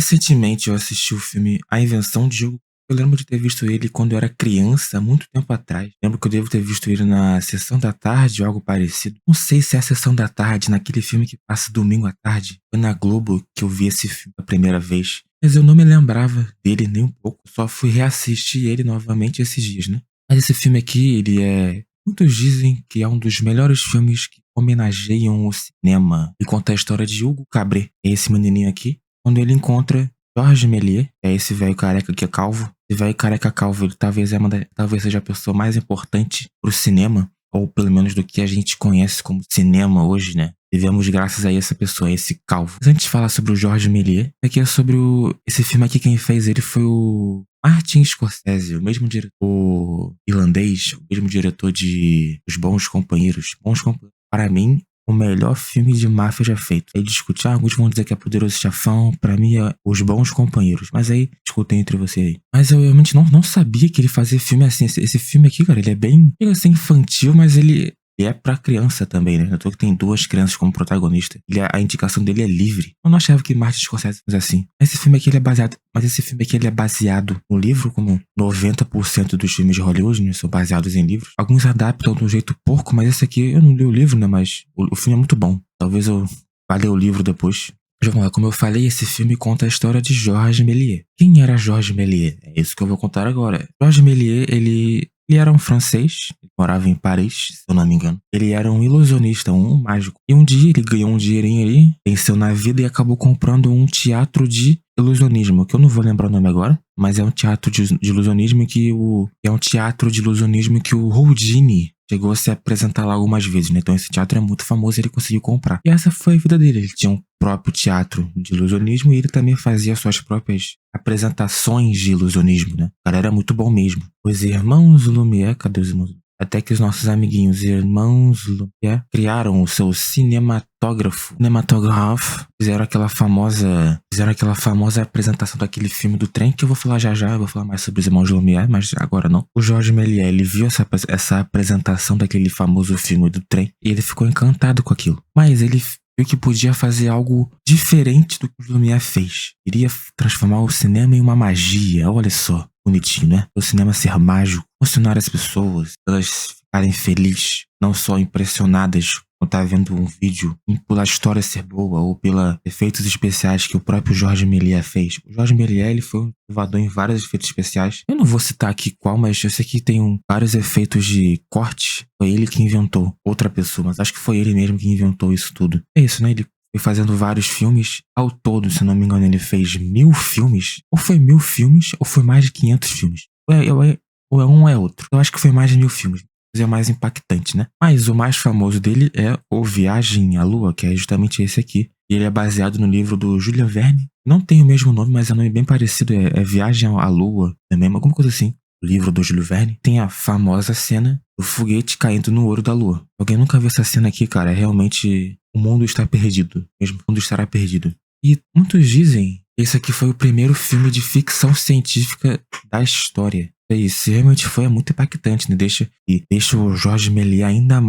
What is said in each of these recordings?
Recentemente eu assisti o filme A Invenção de Hugo. Eu lembro de ter visto ele quando eu era criança, há muito tempo atrás. Lembro que eu devo ter visto ele na sessão da tarde ou algo parecido. Não sei se é a sessão da tarde, naquele filme que passa domingo à tarde. Foi na Globo que eu vi esse filme pela primeira vez. Mas eu não me lembrava dele nem um pouco. Só fui reassistir ele novamente esses dias, né? Mas esse filme aqui, ele é... Muitos dizem que é um dos melhores filmes que homenageiam o cinema. E conta a história de Hugo Cabret, é esse menininho aqui, quando ele encontra Georges Méliès, é esse velho careca que é calvo. Esse velho careca calvo, ele talvez seja a pessoa mais importante pro cinema, ou pelo menos do que a gente conhece como cinema hoje, né? Devemos graças a essa pessoa, a esse calvo. Mas antes de falar sobre o Georges Méliès, aqui é sobre esse filme aqui, quem fez ele foi o Martin Scorsese, o mesmo diretor irlandês, o mesmo diretor de Os Bons Companheiros. Bons Companheiros, para mim, o melhor filme de máfia já feito. Aí discutir, alguns vão dizer que é Poderoso Chefão, pra mim é Os Bons Companheiros. Mas aí, discutem entre vocês aí. Mas eu realmente não sabia que ele fazia filme assim. Esse filme aqui, cara, ele é bem, assim, infantil, mas ele é pra criança também, né? Eu tô que tem duas crianças como protagonista. A indicação dele é livre. Eu não achava que Martin Scorsese fosse assim. Esse filme aqui, esse filme aqui, ele é baseado no livro, como 90% dos filmes de Hollywood, né, são baseados em livros. Alguns adaptam de um jeito porco, mas esse aqui, eu não li o livro, né? Mas o filme é muito bom. Talvez eu vá ler o livro depois. Mas vamos lá, como eu falei, esse filme conta a história de Georges Méliès. Quem era Georges Méliès? É isso que eu vou contar agora. Georges Méliès, ele era um francês, ele morava em Paris, se eu não me engano. Ele era um ilusionista, um mágico. E um dia ele ganhou um dinheirinho ali, venceu na vida e acabou comprando um teatro de ilusionismo, que eu não vou lembrar o nome agora, mas é um teatro de ilusionismo que o Houdini chegou a se apresentar lá algumas vezes, né? Então esse teatro é muito famoso e ele conseguiu comprar. E essa foi a vida dele. Ele tinha um próprio teatro de ilusionismo e ele também fazia suas próprias apresentações de ilusionismo, né? O cara era muito bom mesmo. Os irmãos Lumière, cadê os irmãos? Até que os nossos amiguinhos irmãos Lumière criaram o seu cinematógrafo, fizeram aquela famosa apresentação daquele filme do trem, que eu vou falar já, eu vou falar mais sobre os irmãos Lumière, mas agora não. O Georges Méliès, ele viu essa apresentação daquele famoso filme do trem e ele ficou encantado com aquilo. Mas ele viu que podia fazer algo diferente do que o Lumière fez. Iria transformar o cinema em uma magia, olha só. Bonitinho, né? O cinema ser mágico, emocionar as pessoas, elas ficarem felizes, não só impressionadas quando tá vendo um vídeo, pela história ser boa ou pelos efeitos especiais que o próprio Georges Méliès fez. O Georges Méliès, ele foi um inovador em vários efeitos especiais. Eu não vou citar aqui qual, mas eu sei que tem vários efeitos de corte. Foi ele que inventou, outra pessoa, mas acho que foi ele mesmo que inventou isso tudo. É isso, né? Ele foi fazendo vários filmes. Ao todo, se não me engano, ele fez 1000 filmes. Ou foi 1000 filmes, ou foi mais de 500 filmes. Ou é um ou é outro. Eu acho que foi mais de 1000 filmes. Mas é o mais impactante, né? Mas o mais famoso dele é O Viagem à Lua, que é justamente esse aqui. E ele é baseado no livro do Jules Verne. Não tem o mesmo nome, mas é um nome bem parecido. É Viagem à Lua, é mesmo, alguma coisa assim. O livro do Jules Verne tem a famosa cena do foguete caindo no ouro da lua. Alguém nunca viu essa cena aqui, cara? É realmente... O mundo está perdido. Mesmo o mundo estará perdido. E muitos dizem que esse aqui foi o primeiro filme de ficção científica da história. E isso realmente foi muito impactante, né? Deixa o Georges Méliès ainda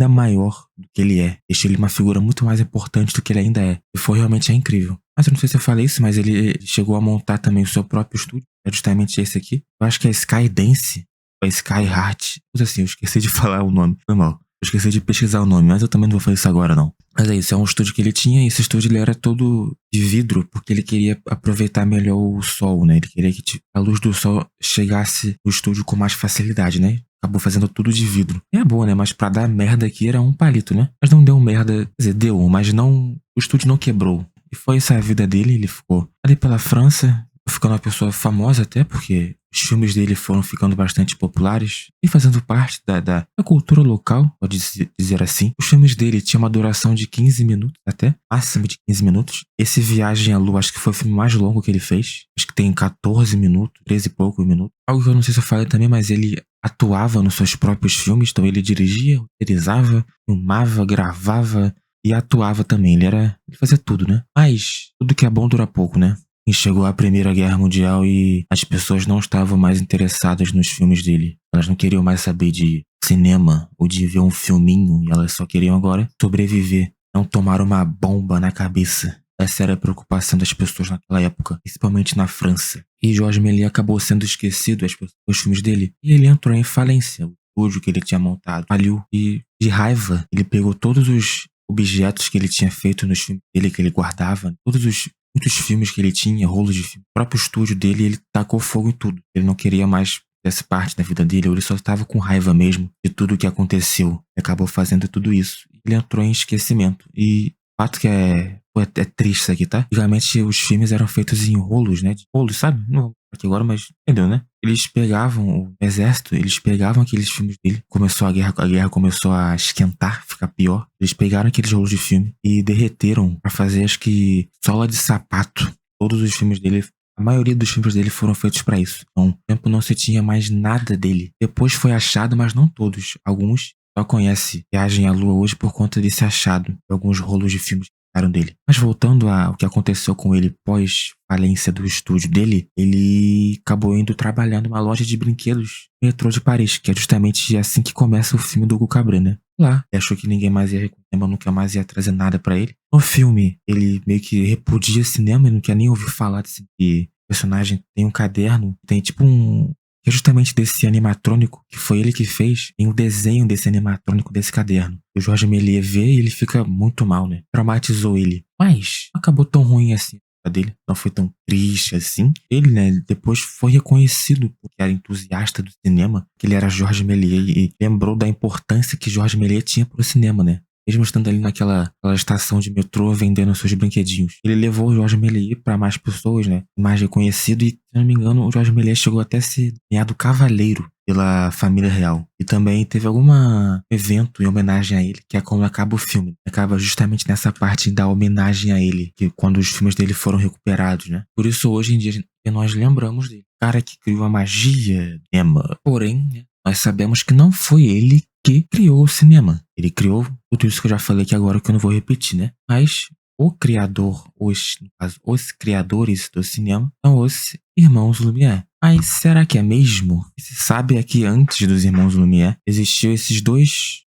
maior do que ele é. Deixa ele uma figura muito mais importante do que ele ainda é. E foi realmente incrível. Mas eu não sei se eu falei isso, mas ele chegou a montar também o seu próprio estúdio. É justamente esse aqui. Eu acho que é Skydance, ou Sky Heart. Coisa assim, eu esqueci de falar o nome. Foi mal. Eu esqueci de pesquisar o nome, mas eu também não vou fazer isso agora, não. Mas é isso, é um estúdio que ele tinha, e esse estúdio ele era todo de vidro, porque ele queria aproveitar melhor o sol, né? Ele queria que a luz do sol chegasse no estúdio com mais facilidade, né? Acabou fazendo tudo de vidro. É boa, né? Mas pra dar merda aqui era um palito, né? Mas não deu merda, quer dizer, deu, mas não... O estúdio não quebrou. E foi essa a vida dele, ele ficou ali pela França, ficando uma pessoa famosa até, porque os filmes dele foram ficando bastante populares e fazendo parte da cultura local, pode dizer assim. Os filmes dele tinham uma duração de 15 minutos, até, máximo de 15 minutos. Esse Viagem à Lua, acho que foi o filme mais longo que ele fez. Acho que tem 14 minutos, 13 e poucos minutos. Algo que eu não sei se eu falei também, mas ele atuava nos seus próprios filmes, então ele dirigia, roteirizava, filmava, gravava e atuava também. Ele fazia tudo, né? Mas tudo que é bom dura pouco, né? E chegou a Primeira Guerra Mundial e as pessoas não estavam mais interessadas nos filmes dele. Elas não queriam mais saber de cinema ou de ver um filminho, e elas só queriam agora sobreviver, não tomar uma bomba na cabeça. essa era a preocupação das pessoas naquela época, principalmente na França. E Georges Méliès acabou sendo esquecido, os filmes dele, e ele entrou em falência. O estúdio que ele tinha montado faliu, e de raiva, ele pegou todos os objetos que ele tinha feito nos filmes dele, que ele guardava, muitos filmes que ele tinha, rolos de filme, o próprio estúdio dele, ele tacou fogo em tudo. Ele não queria mais fizesse parte da vida dele, ou ele só estava com raiva mesmo de tudo o que aconteceu. Ele acabou fazendo tudo isso. Ele entrou em esquecimento. E o fato que é triste isso aqui, tá? Antigamente os filmes eram feitos em rolos, né? De rolos, sabe? Não vou aqui agora, mas entendeu, né? Eles pegavam, o exército, eles pegavam aqueles filmes dele. Começou a guerra começou a esquentar, ficar pior. Eles pegaram aqueles rolos de filme e derreteram pra fazer, acho que, sola de sapato. Todos os filmes dele, a maioria dos filmes dele foram feitos pra isso. Então, no tempo não se tinha mais nada dele. Depois foi achado, mas não todos. Alguns só conhecem Viagem à Lua hoje por conta desse achado. Alguns rolos de filmes que ficaram dele. Mas voltando ao que aconteceu com ele pós falência do estúdio dele, ele acabou indo trabalhar numa loja de brinquedos no metrô de Paris, que é justamente assim que começa o filme do Hugo Cabret, né? Lá, ele achou que ninguém mais ia reconhecer, nunca mais ia trazer nada pra ele. No filme, ele meio que repudia cinema, ele não quer nem ouvir falar desse personagem. Tem um caderno, tem tipo que é justamente desse animatrônico, que foi ele que fez, tem um desenho desse animatrônico desse caderno. O Georges Méliès vê e ele fica muito mal, né? Traumatizou ele. Mas não acabou tão ruim assim a dele, não foi tão triste assim. Ele, né, depois foi reconhecido porque era entusiasta do cinema, que ele era Georges Méliès e lembrou da importância que Georges Méliès tinha pro cinema, né? Mesmo estando ali naquela estação de metrô vendendo seus brinquedinhos. Ele levou o Georges Méliès para mais pessoas, né? Mais reconhecido. E, se não me engano, o Georges Méliès chegou até a ser nomeado cavaleiro pela família real. E também teve algum evento em homenagem a ele, que é quando acaba o filme. Acaba justamente nessa parte da homenagem a ele, que quando os filmes dele foram recuperados, né? Por isso, hoje em dia, nós lembramos dele. O cara que criou a magia, Emma. Porém, né, nós sabemos que não foi ele que criou o cinema. Ele criou tudo isso que eu já falei aqui agora, que eu não vou repetir, né? Mas o criador, no caso, os criadores do cinema são os irmãos Lumière. Mas será que é mesmo? Se sabe é que antes dos irmãos Lumière existiam esses dois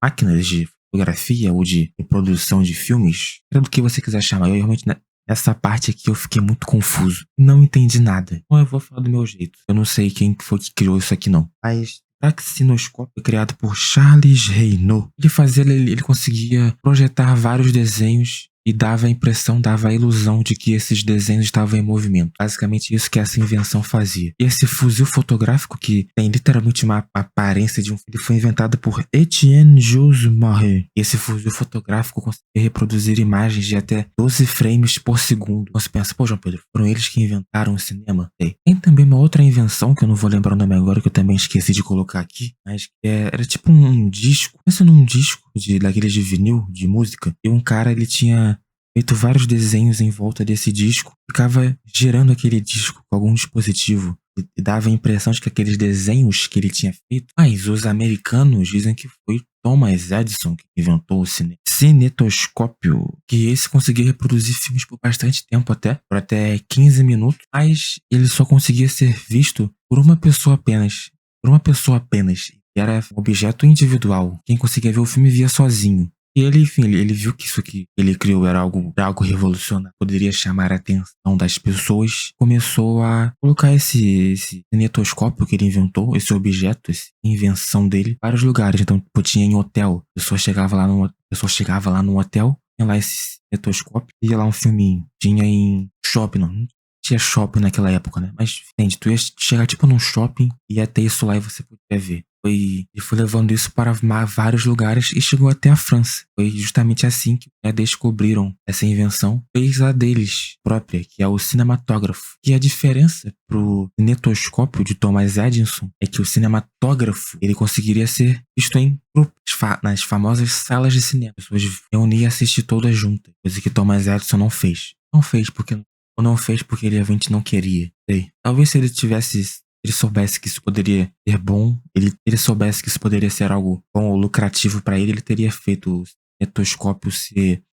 máquinas de fotografia ou de reprodução de filmes. Era do que você quiser chamar. Eu realmente, nessa parte aqui eu fiquei muito confuso. Não entendi nada. Então eu vou falar do meu jeito. Eu não sei quem foi que criou isso aqui não. Mas taxinoscópio criado por Charles Reynaud. Ele conseguia projetar vários desenhos e dava a ilusão de que esses desenhos estavam em movimento. Basicamente isso que essa invenção fazia. E esse fuzil fotográfico, que tem literalmente uma aparência de ele foi inventado por Etienne Jules Moret. E esse fuzil fotográfico conseguia reproduzir imagens de até 12 frames por segundo. Então você pensa, pô, João Pedro, foram eles que inventaram o cinema? Tem também uma outra invenção, que eu não vou lembrar o nome agora, que eu também esqueci de colocar aqui, mas que era tipo um disco, pensa num disco daqueles de vinil, de música, e um cara, ele tinha feito vários desenhos em volta desse disco, ficava girando aquele disco com algum dispositivo e dava a impressão de que aqueles desenhos que ele tinha feito, mas os americanos dizem que foi Thomas Edison que inventou o cinetoscópio, que esse conseguia reproduzir filmes por bastante tempo por até 15 minutos, mas ele só conseguia ser visto por uma pessoa apenas, e era um objeto individual. Quem conseguia ver o filme via sozinho. E ele, enfim, ele viu que isso que ele criou era algo revolucionário, poderia chamar a atenção das pessoas. Começou a colocar esse cinetoscópio que ele inventou, esse objeto, essa invenção dele, em vários lugares. Então, tipo, tinha em hotel. A pessoa chegava lá no hotel, tinha lá esse cinetoscópio, ia lá um filminho. Tinha em shopping, não tinha shopping naquela época, né? Mas, entende, tu ia chegar tipo num shopping e ia ter isso lá e você podia ver. Ele foi levando isso para vários lugares e chegou até a França. Foi justamente assim que descobriram essa invenção. Fez a deles própria, que é o cinematógrafo. E a diferença pro cinetoscópio de Thomas Edison é que o cinematógrafo, ele conseguiria ser visto em grupos, nas famosas salas de cinema. As pessoas reuniam e assistir todas juntas. Coisa que Thomas Edison não fez. Não fez porque ele realmente não queria. Talvez se ele soubesse que isso poderia ser bom, ele soubesse que isso poderia ser algo bom ou lucrativo para ele, ele teria feito o cinetoscópio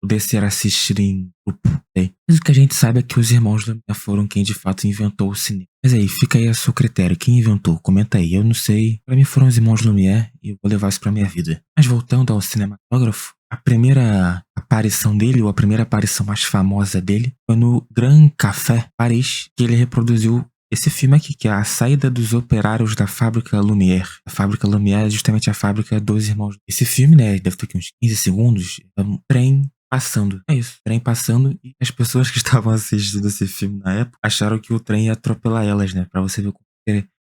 poder ser assistido em grupo. Mas o que a gente sabe é que os irmãos Lumière foram quem de fato inventou o cinema. Mas aí, fica aí a seu critério. Quem inventou? Comenta aí. Eu não sei. Pra mim foram os irmãos Lumière e eu vou levar isso pra minha vida. Mas voltando ao cinematógrafo, A primeira aparição dele, ou a primeira aparição mais famosa dele, foi no Grand Café, Paris, que ele reproduziu esse filme aqui, que é A Saída dos Operários da Fábrica Lumière. A Fábrica Lumière é justamente a fábrica dos irmãos. Esse filme, né, deve ter aqui uns 15 segundos, é um trem passando. É isso, trem passando, e as pessoas que estavam assistindo esse filme na época acharam que o trem ia atropelar elas, né, pra você ver como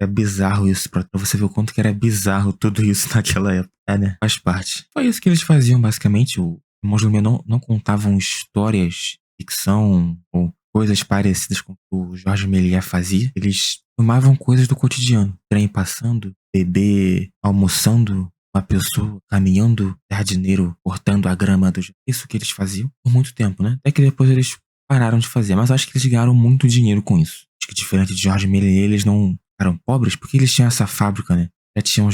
é bizarro isso, pra você ver o quanto que era bizarro tudo isso naquela época. É, né, faz parte. Foi isso que eles faziam, basicamente. O Irmãos Lumière não contavam histórias, ficção, ou coisas parecidas com o que o Jorge Méliès fazia. Eles filmavam coisas do cotidiano. Trem passando, bebê almoçando, uma pessoa caminhando, jardineiro cortando a grama do jardim. Isso que eles faziam por muito tempo, né? Até que depois eles pararam de fazer. Mas acho que eles ganharam muito dinheiro com isso. Acho que diferente de Jorge Méliès, eles não eram pobres porque eles tinham essa fábrica, né? Já tinham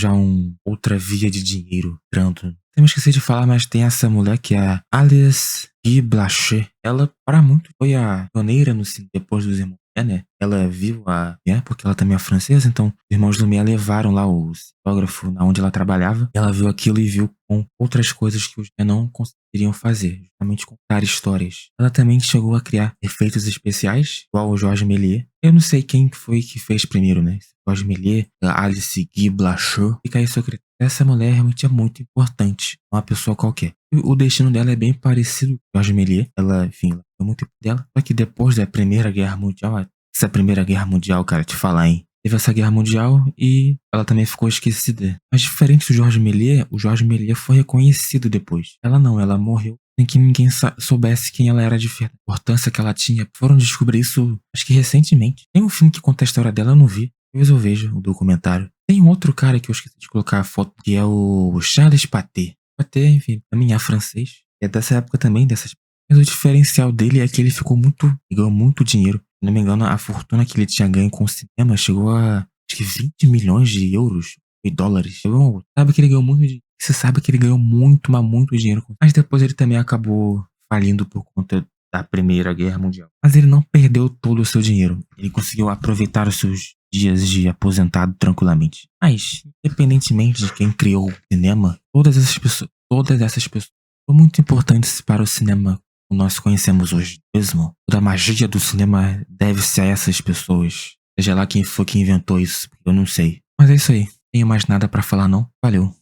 outra via de dinheiro entrando. Eu me esqueci de falar, mas tem essa mulher que é a Alice Guy Blaché. Ela, para muito, foi a pioneira no cinema depois dos irmãos Lumière, né? Ela viu porque ela também é francesa, então os irmãos Lumière levaram lá o cinetógrafo na onde ela trabalhava. Ela viu aquilo e viu com outras coisas que os Lumière não conseguiriam fazer, justamente contar histórias. Ela também chegou a criar efeitos especiais, igual o Jorge Méliès. Eu não sei quem foi que fez primeiro, né? Jorge Méliès, a Alice Guy Blaché. Fica aí seu critério. Essa mulher realmente é muito importante, uma pessoa qualquer. O destino dela é bem parecido com Jorge Méliès. Ela, enfim, ela foi muito tempo dela. Só que depois da Primeira Guerra Mundial, essa Primeira Guerra Mundial, cara, te falar, hein? Teve essa Guerra Mundial e ela também ficou esquecida. Mas diferente do Jorge Méliès, o Jorge Méliès foi reconhecido depois. Ela não, ela morreu sem que ninguém soubesse quem ela era de verdade. A importância que ela tinha. Foram descobrir isso, acho que recentemente. Tem um filme que conta a história dela, eu não vi. Talvez eu veja o documentário. Tem um outro cara que eu esqueci de colocar a foto, que é o Charles Pathé. Pathé, enfim, também é francês. É dessa época também, dessas. Mas o diferencial dele é que ele ganhou muito dinheiro. Se não me engano, a fortuna que ele tinha ganho com o cinema chegou a, acho que 20 milhões de euros e dólares. Sabe que ele ganhou muito dinheiro. Você sabe que ele ganhou muito, mas muito dinheiro. Mas depois ele também acabou falindo por conta da Primeira Guerra Mundial. Mas ele não perdeu todo o seu dinheiro. Ele conseguiu aproveitar os seus dias de aposentado tranquilamente. Mas, independentemente de quem criou o cinema, todas essas pessoas são muito importantes para o cinema que nós conhecemos hoje mesmo. Toda a magia do cinema deve-se a essas pessoas. Seja lá quem foi que inventou isso, eu não sei. Mas é isso aí. Não tenho mais nada pra falar não. Valeu.